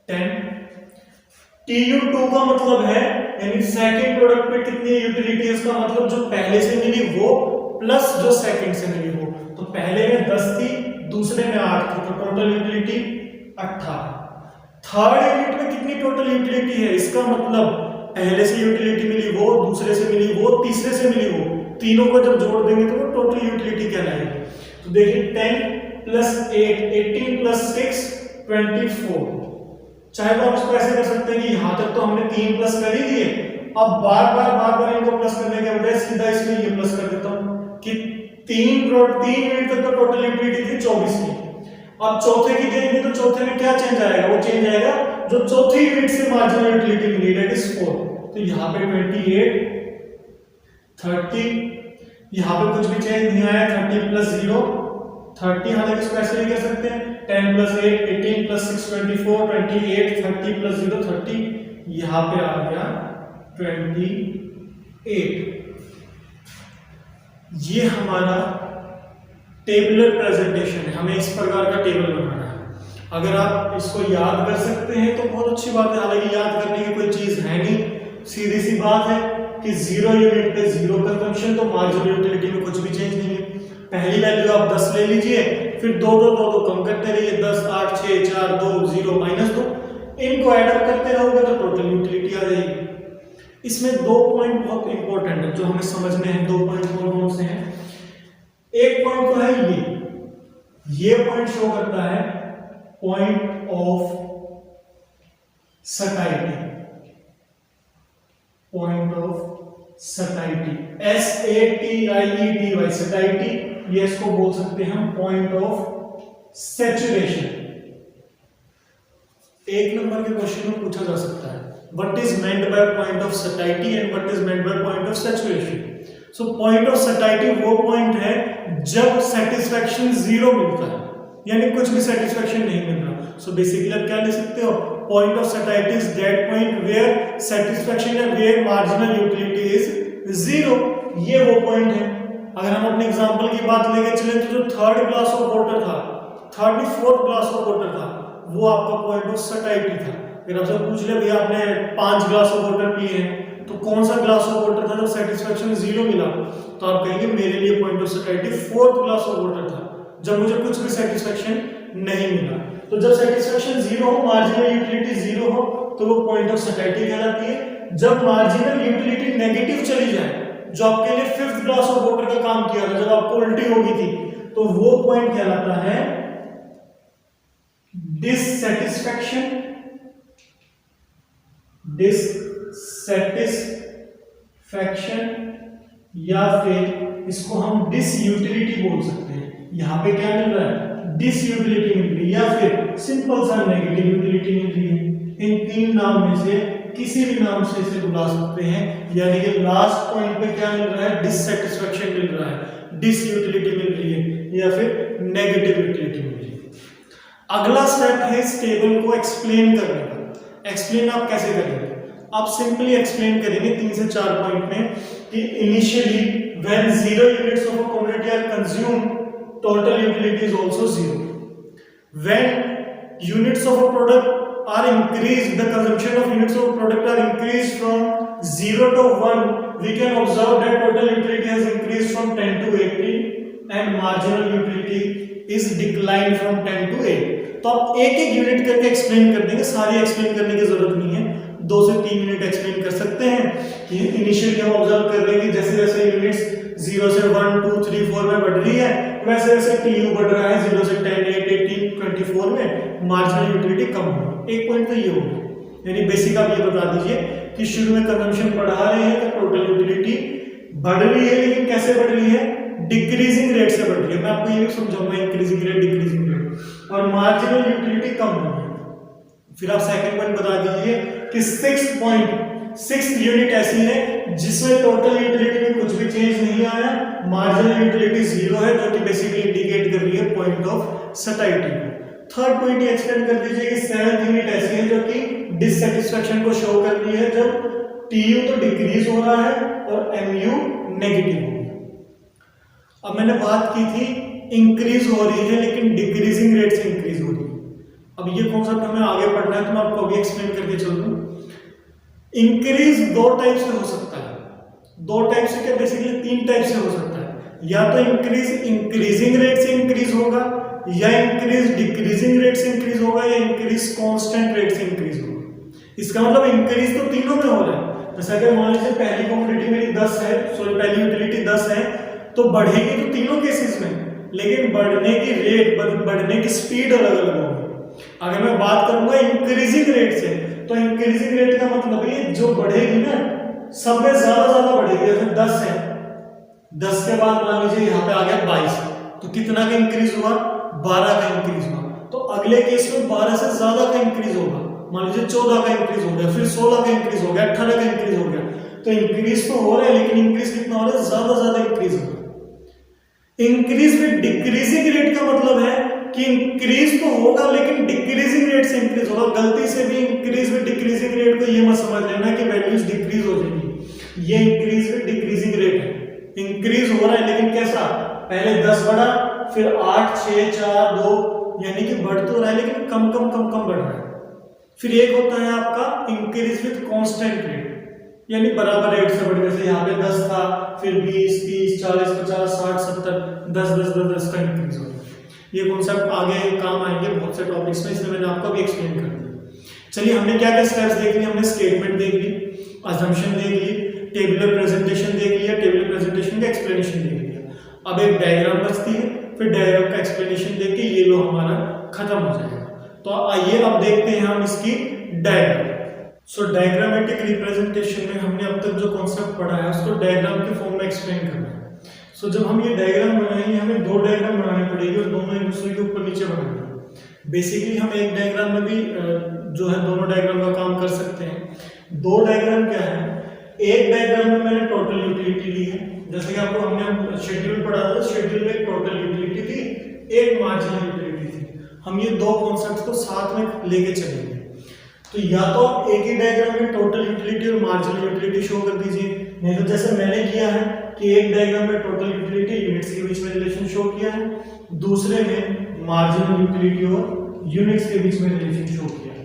10। tu2 का मतलब है यानी सेकंड प्रोडक्ट पे कितनी यूटिलिटी है, इसका मतलब जो पहले से मिली वो प्लस जो सेकंड से मिली वो। तो पहले में 10 थी, दूसरे में 8 थी, तो टोटल यूटिलिटी 18। थर्ड यूनिट में कितनी टोटल यूटिलिटी है, इसका मतलब पहले से यूटिलिटी मिली वो, दूसरे से मिली वो, तीसरे से मिली वो, तीनों को जब जोड़ देंगे तो वो टोटल यूटिलिटी कहलाएगी। तो देखिए 10 + 8, 18 + 6, 24। चाहे तो आप इसको ऐसे कर सकते हैं कि यहां तक तो हमने 3 प्लस कर ही दिए, अब बार-बार इनको प्लस करने के बजाय सीधा इसमें ये प्लस कर देता हूं कि 3 यूनिट तक तो टोटल यूटिलिटी थी 24 की। अब चौथे की देखेंगे तो चौथे में क्या चेंज आएगा, वो चेंज आएगा जो चौथी यूनिट से मार्जिनल यूटिलिटी मिली, दैट इज 4। तो यहाँ पे 28, 30, यहाँ पे कुछ भी चेंज नहीं आया, 30 + 0, 30। हालांकि इसको ऐसे भी कर सकते हैं 10 + 8, 18 + 6, 24, 28, 30 + 0, 30। यहाँ पे आ गया 28। ये हमारा टेबुलर प्रेजेंटेशन है, हमें इस प्रकार का टेबल बनाना है। अगर आप इसको याद कर सकते हैं तो बहुत अच्छी बात है, हालांकि याद करने की कोई चीज है नहीं, सीधी सी बात है कि 0 यूनिट पे 0 कंजम्पशन, तो मार्जिनल यूटिलिटी में कुछ भी चेंज नहीं है। पहली वैल्यू आप 10 ले लीजिए, फिर 2 कम करते रहिए, 10, 8, 6, 4, 2, 0, -2, इनको ऐड अप करते रहोगे तो टोटल यूटिलिटी आ जाएगी। इसमें 2 पॉइंट बहुत इंपॉर्टेंट है जो हमें समझने हैं। 2 पॉइंट कौन से हैं? एक पॉइंट तो है ये पॉइंट शो करता है point of satiety, point of satiety, SATIETY, satiety, ये इसको बोल सकते हैं हम पॉइंट ऑफ सैचुरेशन। एक नंबर के क्वेश्चन में पूछा जा सकता है what is meant by point of satiety and what is meant by point of saturation. So point of satiety वो पॉइंट है जब सेटिस्फैक्शन 0 मिलता है, यानी कुछ भी सेटिस्फैक्शन नहीं मिल रहा। सो बेसिकली आप क्या लिख सकते हो, point of satiety is that point where satisfaction या वेयर मार्जिनल यूटिलिटी इज 0। ये वो पॉइंट है। अगर हम अपने एग्जांपल की बात लेके चले तो जो थर्ड ग्लास ऑफ वाटर था, थर्ड नहीं फोर्थ ग्लास ऑफ वाटर था, वो आपका पॉइंट ऑफ सटाइटी था। अगर आपसे पूछ ले भैया आपने 5 ग्लास ऑफ वाटर पिए हैं तो कौन सा ग्लास ऑफ वाटर था जब सेटिस्फैक्शन 0 मिला, तो आप कहेंगे मेरे लिए point of satiety fourth glass of water था जब मुझे कुछ भी सेटिस्फैक्शन नहीं मिला। तो जब सेटिस्फैक्शन 0 हो, मार्जिनल यूटिलिटी 0 हो, तो वो पॉइंट ऑफ सटाइटी कहलाती है। जब मार्जिनल यूटिलिटी नेगेटिव चली जाए, जो आपके लिए फिफ्थ ग्लास ऑफ वाटर का काम किया था, जब आपको उल्टी हो गई थी, तो वो पॉइंट कहलाता है डिससैटिस्फैक्शन, या फिर इसको हम डिसयूटिलिटी बोल सकते हैं। यहां पे क्या मिल रहा है, डिसयूटिलिटी मिल रही है, या फिर सिंपल सा नेगेटिव यूटिलिटी मिल रही है। इन तीन नाम में से किसी भी नाम से इसे बुला सकते हैं। यानी कि लास्ट पॉइंट पे क्या मिल रहा है, डिससैटिस्फैक्शन मिल रहा है, डिसयूटिलिटी मिल रही है, या फिर नेगेटिव यूटिलिटी मिल रही है। अगला स्टेप है इस टेबल को एक्सप्लेन करने का। एक्सप्लेन आप कैसे करेंगे, आप सिंपली एक्सप्लेन करेंगे 3 से 4 पॉइंट में कि initially when 0 units of a commodity are consumed, total utility is also 0. When units of a product are increased, the consumption of units of a product are increased from 0 to 1, we can observe that total utility has increased from 10 to 80 and marginal utility is declined from 10 to 8. तो आप एक एक unit करके explain कर देंगे, सारी explain करने की जरूरत नहीं है, 2 से 3 मिनट एक्सप्लेन कर सकते हैं कि इनिशियली हम ऑब्जर्व कर रहे हैं कि जैसे जैसे यूनिट्स 0 से 1, 2, 3, 4 में बढ़ रही है, वैसे वैसे टीयू बढ़ रहा है 0 से 10, 8, 18, 24 में मार्जिनल यूटिलिटी कम हो रही है। एक पॉइंट तो ये हो गया, यानी बेसिक आप ये बता दीजिए कि शुरू में कंजम्पशन बढ़ा रहे हैं तो टोटल यूटिलिटी बढ़ रही है, लेकिन कैसे बढ़ रही है, डिक्रीजिंग रेट से बढ़ रही है। मैं आपको ये भी समझाऊंगा, इंक्रीजिंग रेट, डिक्रीजिंग रेट, और मार्जिनल यूटिलिटी कम हो रही है। फिर आप सेकंड पॉइंट बता दीजिए कि 6 यूनिट ऐसी है जिसमें टोटल यूटिलिटी में कुछ भी चेंज नहीं आया, मार्जिनल यूटिलिटी 0 है, जो कि बेसिकली इंडिकेट कर रही है पॉइंट ऑफ सैटिस्फैक्शन को। थर्ड पॉइंट ये एक्सप्लेन कर दीजिए कि 7 यूनिट ऐसी है जो कि डिससैटिस्फैक्शन को शो कर रही है, जब टीयू तो डिक्रीज हो रहा है और एमयू नेगेटिव हो रही है। अब मैंने बात की थी इंक्रीज हो रही है लेकिन डिक्रीजिंग रेट से इंक्रीज हो रही है। अब ये कॉन्सेप्ट हमें आगे पढ़ना है तो मैं आपको अभी एक्सप्लेन करके चल दूं। इंक्रीज 2 टाइप से हो सकता है, 2 टाइप से क्या, बेसिकली 3 टाइप से हो सकता है। या तो इंक्रीज इंक्रीजिंग रेट से इंक्रीज होगा, या इंक्रीज डिक्रीजिंग रेट से इंक्रीज होगा, या इंक्रीज कांस्टेंट रेट से इंक्रीज होगा। इसका मतलब इंक्रीज तो तीनों में हो रहा है। जैसे अगर मान लीजिए पहली कमोडिटी मेरी 10 है, सॉरी पहली यूटिलिटी 10 है, तो बढ़ेगी तो तीनों केसेस में, लेकिन बढ़ने की रेट, बढ़ने की स्पीड अलग अलग होगी। अगर मैं बात करूंगा इंक्रीजिंग रेट से, तो इंक्रीजिंग रेट का मतलब ये जो बढ़ेगी ना, सब में ज्यादा बढ़ेगी। जैसे 10 है, 10 के बाद मान लीजिए यहाँ पे आ गया 22, तो कितना का इंक्रीज हुआ, 12 का इंक्रीज हुआ। तो अगले केस में 12 से ज्यादा का इंक्रीज होगा, मान लीजिए 14 का इंक्रीज हो गया, फिर 16 का इंक्रीज हो गया, 18 का इंक्रीज हो गया। तो इंक्रीज तो हो रहा है, लेकिन इंक्रीज कितना हो रहा है, ज्यादा इंक्रीज हो रहा है। इंक्रीज विद डिक्रीजिंग रेट का मतलब है कि इंक्रीज तो होगा लेकिन डिक्रीजिंग रेट से इंक्रीज होगा। गलती से भी इंक्रीज विद डिक्रीजिंग रेट को ये मत समझ लेना कि वैल्यूज डिक्रीज हो जाएगी। ये इंक्रीज विद डिक्रीजिंग रेट है, इंक्रीज हो रहा है लेकिन कैसा, पहले 10 बढ़ा, फिर 8, 6, 4, 2, यानी कि बढ़ तो रहा है लेकिन कम बढ़ रहा है। फिर एक होता है आपका इंक्रीज विद कांस्टेंट रेट, यानी बराबर रेट से बढ़, जैसे यहाँ पे 10 था, फिर 20, 30, 40, 50, 60, 70, 10 का इंक्रीज हो रहा है। ये कॉन्सेप्ट आगे काम आएंगे बहुत से टॉपिक्स में, इसलिए मैंने आपको अभी एक्सप्लेन कर दिया। चलिए, हमने क्या क्या स्टेप्स देख लिए, हमने स्टेटमेंट देख ली, अजम्पशन देख ली, टेबुलर प्रेजेंटेशन देख लिया, टेबुलर प्रेजेंटेशन का एक्सप्लेनेशन देख लिया। अब एक डायग्राम बचती है, फिर डायग्राम का एक्सप्लेनेशन देख के ये लो हमारा खत्म हो जाएगा। तो आइए अब देखते हैं हम इसकी डायग्राम। सो डायग्रामेटिक रिप्रेजेंटेशन में हमने अब तक जो कॉन्सेप्ट पढ़ा है उसको डायग्राम के फॉर्म में एक्सप्लेन करना है। सो जब हम ये डायग्राम बनाएंगे, हमें 2 डायग्राम बनानी पड़ेगी और दोनों एक दूसरे के ऊपर नीचे बनाएंगे। बेसिकली हम एक डायग्राम में भी जो है दोनों डायग्राम का काम कर सकते हैं। 2 डायग्राम क्या है, एक डायग्राम में मैंने टोटल यूटिलिटी ली है, जैसे कि आपको हमने शेड्यूल पढ़ा था, शेड्यूल में एक टोटल यूटिलिटी थी, एक मार्जिनल यूटिलिटी थी। हम ये 2 कॉन्सेप्ट्स को साथ में लेके चलेंगे। तो या तो आप एक ही डायग्राम में टोटल यूटिलिटी और मार्जिनल यूटिलिटी शो कर दीजिए, नहीं तो जैसे मैंने किया है कि एक डायग्राम में टोटल यूटिलिटी यूनिट्स के बीच में रिलेशन शो किया है, दूसरे में मार्जिनल यूटिलिटी और यूनिट्स के बीच में रिलेशन शो किया है।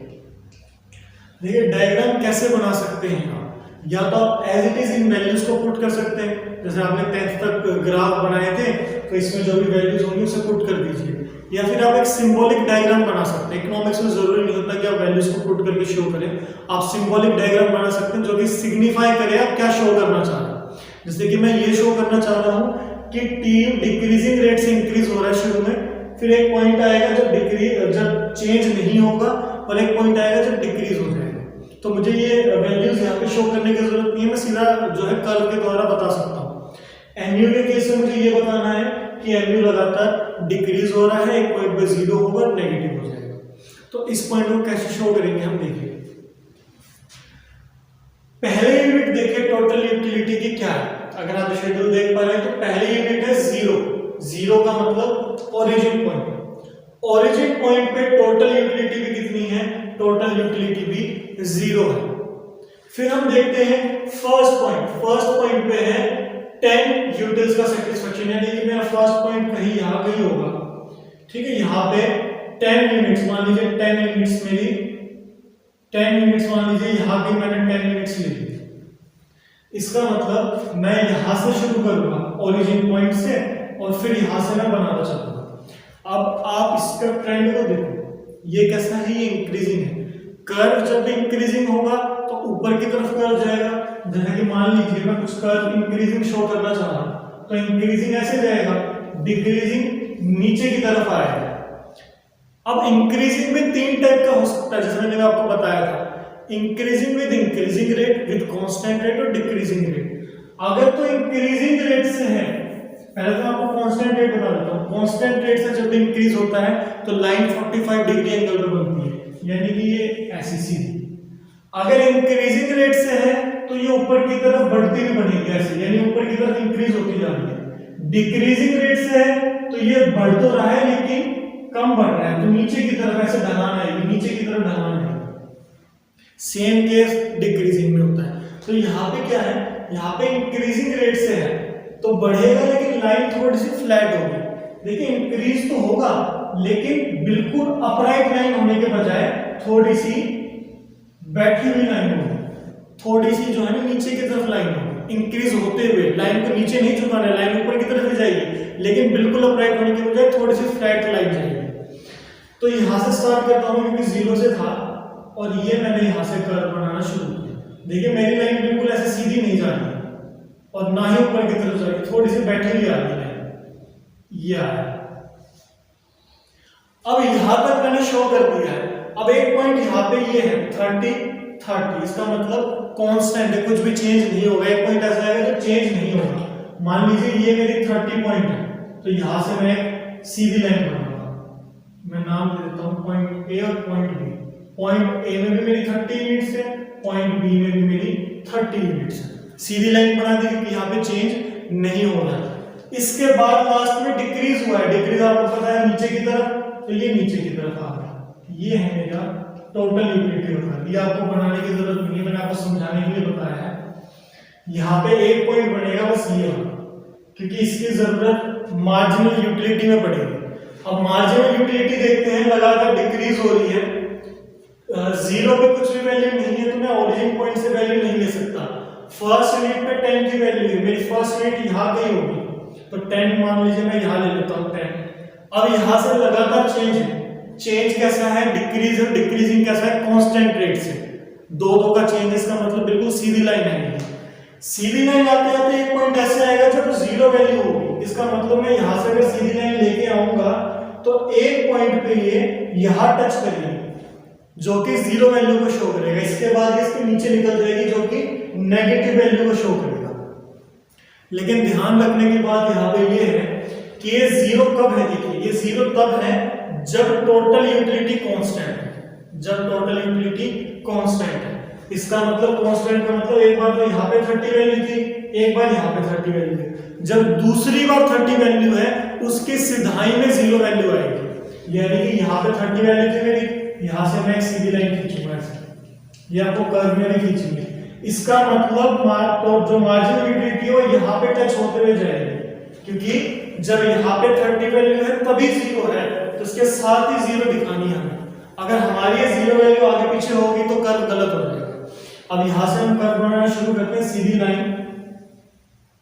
देखिए डायग्राम कैसे बना सकते हैं आप, या तो आप एज इट इज इन वैल्यूज को पुट कर सकते हैं, जैसे आपने 10th तक ग्राफ बनाए थे तो इसमें जो भी वैल्यूज होंगी उसे पुट कर दीजिए, या फिर आप एक सिंबॉलिक डायग्राम बना सकते हैं। इकोनॉमिक्स में जरूरी नहीं होता कि आप वैल्यूज को पुट करके शो करें, आप सिंबॉलिक डायग्राम बना सकते हैं जो कि सिग्निफाई करे आप क्या शो करना चाह रहे हैं। जैसे कि मैं ये शो करना चाह रहा हूं कि टी डिक्रीजिंग रेट से इंक्रीज हो रहा है शुरू में, फिर एक पॉइंट आएगा जब चेंज नहीं होगा, और एक पॉइंट आएगा जब डिक्रीज हो जाएगा। तो मुझे ये वैल्यूज यहाँ पे शो करने की जरूरत नहीं है, मैं सीधा जो है कर्व के द्वारा बता सकता हूँ। एमयू के केस में मुझे ये बताना है कि एमयू लगातार डिक्रीज हो रहा है, एक पॉइंट पे 0 होगा और नेगेटिव हो जाएगा। तो इस पॉइंट को कैसे शो करेंगे हम देखिए। पहले यूनिट देखिए टोटल यूटिलिटी की क्या है। अगर आप शेड्यूल देख पा रहे हैं तो पहली यूनिट है 0 का मतलब ओरिजिन पॉइंट। ओरिजिन पॉइंट पे टोटल यूटिलिटी भी कितनी है, टोटल यूटिलिटी भी 0 है। फिर हम देखते हैं फर्स्ट पॉइंट पे है 10 यूटिल्स का सेटिस्फेक्शन, यानी कि मेरा फर्स्ट पॉइंट कहीं यहां कहीं होगा, ठीक है। यहां पे 10 यूनिट्स, मान लीजिए 10 यूनिट्स मेरी 10 यूनिट्स मान लीजिए यहां पे मैंने 10 यूनिट्स ले ली। इसका मतलब मैं यहां से शुरू करूंगा ओरिजिन पॉइंट से, और फिर यहां से मैं बनाता चलूंगा। अब आप इसका ट्रेंड को देखो, ये कैसा है, ये इंक्रीजिंग है। कर्व जब भी इंक्रीजिंग होगा तो ऊपर की तरफ कर्व जाएगा। जैसे कि मान लीजिए मैं कुछ कर्व इंक्रीजिंग शो करना चाह रहा हूं, तो इंक्रीजिंग ऐसे जाएगा, डिक्रीजिंग नीचे की तरफ आएगा। अब इंक्रीजिंग में 3 टाइप का हो सकता है, जैसे मैंने आपको बताया था, increasing with increasing rate, with constant rate और डिक्रीजिंग रेट। अगर तो इंक्रीजिंग रेट से है, पहले तो आपको कांस्टेंट रेट बता देता हूं। कांस्टेंट रेट से जब इंक्रीज होता है तो लाइन 45 डिग्री एंगल पे बनती है, यानी कि ये ऐसी सीधी। अगर इंक्रीजिंग रेट से है तो ये ऊपर की तरफ बढ़ती हुई बनेगी ऐसे, यानी ऊपर की तरफ इंक्रीज होती जा रही है। डिक्रीजिंग रेट से है तो ये बढ़ तो रहा है लेकिन कम बढ़ रहा है, तो नीचे की तरफ ऐसे ढलान आएगी, नीचे की तरफ ढलान आएगी। सेम केस डिक्रीजिंग में होता है। तो यहाँ पे क्या है, यहाँ पे इंक्रीजिंग रेट से है तो बढ़ेगा लेकिन लाइन थोड़ी सी फ्लैट होगी। देखिए इंक्रीज तो होगा लेकिन बिल्कुल अपराइट लाइन होने के बजाय थोड़ी सी बैठी हुई लाइन होगी, थोड़ी सी जो है ना नीचे की तरफ लाइन होगी। इंक्रीज होते हुए लाइन को नीचे नहीं झुकाना है, लाइन ऊपर की तरफ ही जाएगी, लेकिन बिल्कुल अपराइट होने के बजाय थोड़ी सी फ्लैट लाइन जाएगी। तो यहां से स्टार्ट करता हूं क्योंकि 0 से था, और ये मैंने यहां से कर्व बनाना शुरू किया। देखिए मेरी लाइन बिल्कुल ऐसे सीधी नहीं जा रही और ना ही ऊपर की तरफ जा रही, थोड़ी सी बैठी हुई आ रही है, ये आया। अब यहां तक मैंने शो कर दिया है। अब एक पॉइंट यहां पे ये है 30, इसका मतलब कांस्टेंट है, कुछ भी चेंज नहीं होगा। एक पॉइंट ऐसा आएगा जो चेंज नहीं होगा। मान लीजिए ये मेरी 30 पॉइंट है, तो यहां से मैं सीधी लाइन बनाऊंगा। मैं नाम दे देता हूं पॉइंट ए और पॉइंट बी। पॉइंट ए में भी मेरी 30 यूनिट्स है, पॉइंट बी में भी मेरी 30 यूनिट्स है। सीधी लाइन बना दी क्योंकि यहाँ पे चेंज नहीं हो रहा है। इसके बाद लास्ट में डिक्रीज हुआ है, डिक्रीज आपको पता है नीचे की तरफ, तो ये नीचे की तरफ आ गया। ये है मेरा टोटल यूटिलिटी होता है। ये आपको बनाने की जरूरत नहीं है, मैंने आपको समझाने के लिए बताया है। यहाँ पे एक पॉइंट बनेगा बस ये, क्योंकि इसकी जरूरत मार्जिनल यूटिलिटी में पड़ेगी। अब मार्जिनल यूटिलिटी देखते हैं, लगातार डिक्रीज हो रही है। 0 पे कुछ भी वैल्यू नहीं है तो मैं ओरिजिन पॉइंट से वैल्यू नहीं ले सकता। फर्स्ट यूनिट पे 10 की वैल्यू है, मेरी फर्स्ट यूनिट यहाँ कहीं होगी, तो 10 मान लीजिए मैं यहाँ ले लेता हूँ 10। अब यहाँ से लगातार चेंज है। चेंज कैसा है, डिक्रीज और डिक्रीजिंग कैसा है, कांस्टेंट रेट से। दो का चेंज, इसका मतलब बिल्कुल सीधी लाइन है। सीधी लाइन आते आते एक पॉइंट ऐसे आएगा जब 0 वैल्यू होगी। इसका मतलब मैं यहाँ से अगर सीधी लाइन लेके आऊंगा तो एक पॉइंट पे ये यहाँ टच करेगी जो कि 0 वैल्यू को शो करेगा। इसके बाद इसके नीचे निकल जाएगी जो कि नेगेटिव वैल्यू को शो करेगा। लेकिन ध्यान रखने की बात यहाँ पे ये है कि ये 0 कब है, देखिए ये 0 तब है जब टोटल यूटिलिटी कांस्टेंट है। जब टोटल यूटिलिटी कांस्टेंट है, इसका मतलब कांस्टेंट का मतलब एक बार तो यहाँ पे 30 वैल्यू थी, एक बार यहाँ पे 30 वैल्यू है। जब दूसरी बार 30 वैल्यू है उसकी सिधाई में 0 वैल्यू आएगी, यानी कि यहाँ पे 30 वैल्यू थी मेरी, यहां से मैं एक सीधी लाइन खींचूंगा ऐसे, ये आपको कर्व में भी खींचेंगे। इसका मतलब तो जो मार्जिनल यूटिलिटी है वो यहाँ पे टच होते हुए जाएगी, क्योंकि जब यहाँ पे 30 वैल्यू है तभी 0 है, तो इसके साथ ही 0 दिखानी है हमें। अगर हमारी 0 वैल्यू आगे पीछे होगी तो कर्व गलत हो जाएगा। अब यहां से हम कर्व बनाना शुरू करते हैं। सीधी लाइन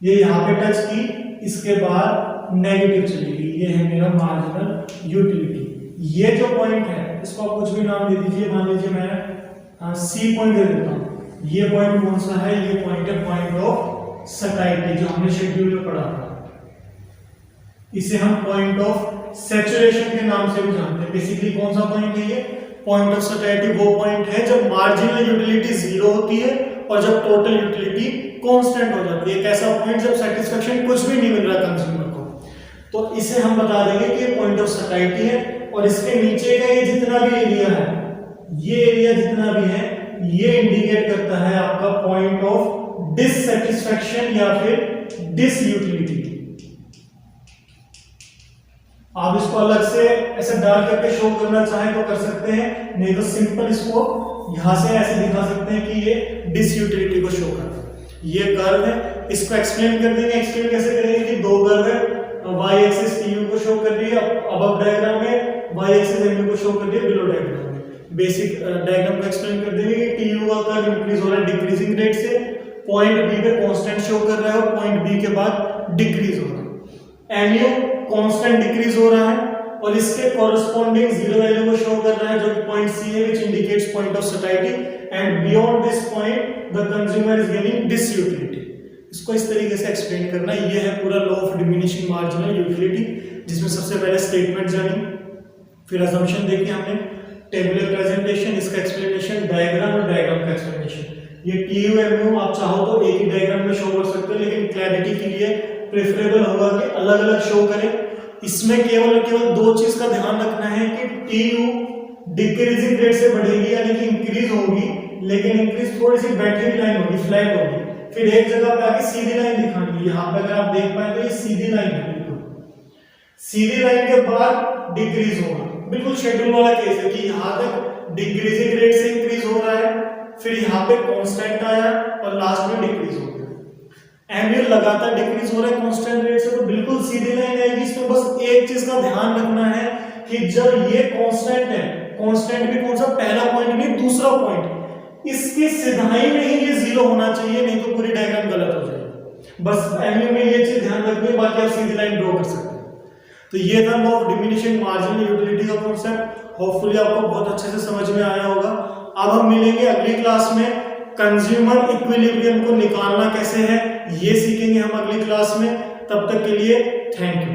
ये यहाँ पे टच की, इसके बाद नेगेटिव चलेगी। ये है मेरा मार्जिनल यूटिलिटी। ये जो पॉइंट है इसको आप कुछ भी नाम दे दीजिए, मान लीजिए मैं सी पॉइंट दे देता हूं। ये पॉइंट कौन सा है, ये पॉइंट है पॉइंट ऑफ सटाइटी, जो हमने शेड्यूल में पढ़ा था। इसे हम पॉइंट ऑफ सैचुरेशन के नाम से भी जानते हैं। बेसिकली कौन सा पॉइंट है ये? पॉइंट ऑफ सैचुरेशन वो पॉइंट है जब मार्जिनल यूटिलिटी जीरो होती है और जब टोटल यूटिलिटी कांस्टेंट हो जाती है। एक ऐसा पॉइंट जब सेटिस्फेक्शन कुछ भी नहीं मिल रहा कंज्यूमर को, तो इसे हम बता देंगे कि ये पॉइंट ऑफ सैचुरेशन है। और इसके नीचे का ये जितना भी एरिया है, ये एरिया जितना भी है, ये इंडिकेट करता है आपका पॉइंट ऑफ डिससैटिस्फैक्शन या फिर डिसयूटिलिटी। आप इसको अलग से ऐसे डाल करके शो करना चाहें तो कर सकते हैं, नहीं तो सिंपल इसको यहां से ऐसे दिखा सकते हैं कि ये डिसयूटिलिटी को शो करता है। ये कर्व है, इसको एक्सप्लेन कर देंगे। एक्सप्लेन कैसे करेंगे कि दो कर्व है, y एक्सिस टीयू को शो कर रही है अबव डायग्राम में, y एक्सिस एमयू को शो कर रही है बिलो डायग्राम में। बेसिक डायग्राम को एक्सप्लेन कर देंगे कि टीयू का कर्व इंक्रीज हो रहा है डिक्रीजिंग रेट से, पॉइंट बी पे कांस्टेंट शो कर रहा है और पॉइंट बी के बाद डिक्रीज हो रहा है। एमयू कांस्टेंट डिक्रीज हो रहा है और इसके कॉरेस्पॉन्डिंग जीरो वैल्यू को शो कर रहा है जो कि पॉइंट सी है, which indicates point of satisfaction, and beyond this point the consumer is gaining disutility. इसको इस तरीके से एक्सप्लेन करना। ये है पूरा law of diminishing marginal utility, जिसमें सबसे पहले स्टेटमेंट जानी, फिर असम्पशन देखी हमने, टेबुलर प्रेजेंटेशन, इसका एक्सप्लेनेशन, डायग्राम और डायग्राम का एक्सप्लेनेशन। ये टीयू एमयू आप चाहो तो एक ही डायग्राम में शो कर सकते हो, लेकिन क्लैरिटी के लिए प्रेफरेबल होगा कि अलग अलग शो करें। इसमें केवल और केवल दो चीज का ध्यान रखना है कि टीयू डिक्रीजिंग रेट से बढ़ेगी यानी कि इंक्रीज होगी, लेकिन इंक्रीज थोड़ी सी बैठे लाइन होगी, फ्लैट होगी। फिर एक जगह पे आके सीधी लाइन दिखानी है। यहाँ पे अगर आप देख पाए तो ये सीधी लाइन है, बिल्कुल सीधी लाइन के बाद डिक्रीज होगा। बिल्कुल शेड्यूल वाला केस है कि यहाँ तक डिक्रीजिंग रेट से इंक्रीज हो रहा है, फिर यहाँ पे कांस्टेंट आया और लास्ट में डिक्रीज हो गया। एमयू लगातार डिक्रीज हो रहा है कांस्टेंट रेट से, तो बिल्कुल सीधी लाइन आएगी। इसमें बस एक चीज का ध्यान रखना है कि जब ये कांस्टेंट है, कांस्टेंट भी कौन सा, पहला पॉइंट नहीं दूसरा पॉइंट, इसकी सिधाई में ही ये जीरो होना चाहिए, नहीं तो पूरी डायग्राम गलत हो जाएगी। बस एमयू में ये चीज ध्यान रखनी है, बाकी आप सीधी लाइन ड्रॉ कर सकते हैं। तो ये था law of diminishing marginal utility का कॉन्सेप्ट। होपफुली आपको बहुत अच्छे से समझ में आया होगा। अब हम मिलेंगे अगली क्लास में, कंज्यूमर इक्विलिब्रियम को निकालना कैसे है ये सीखेंगे हम अगली क्लास में। तब तक के लिए थैंक यू।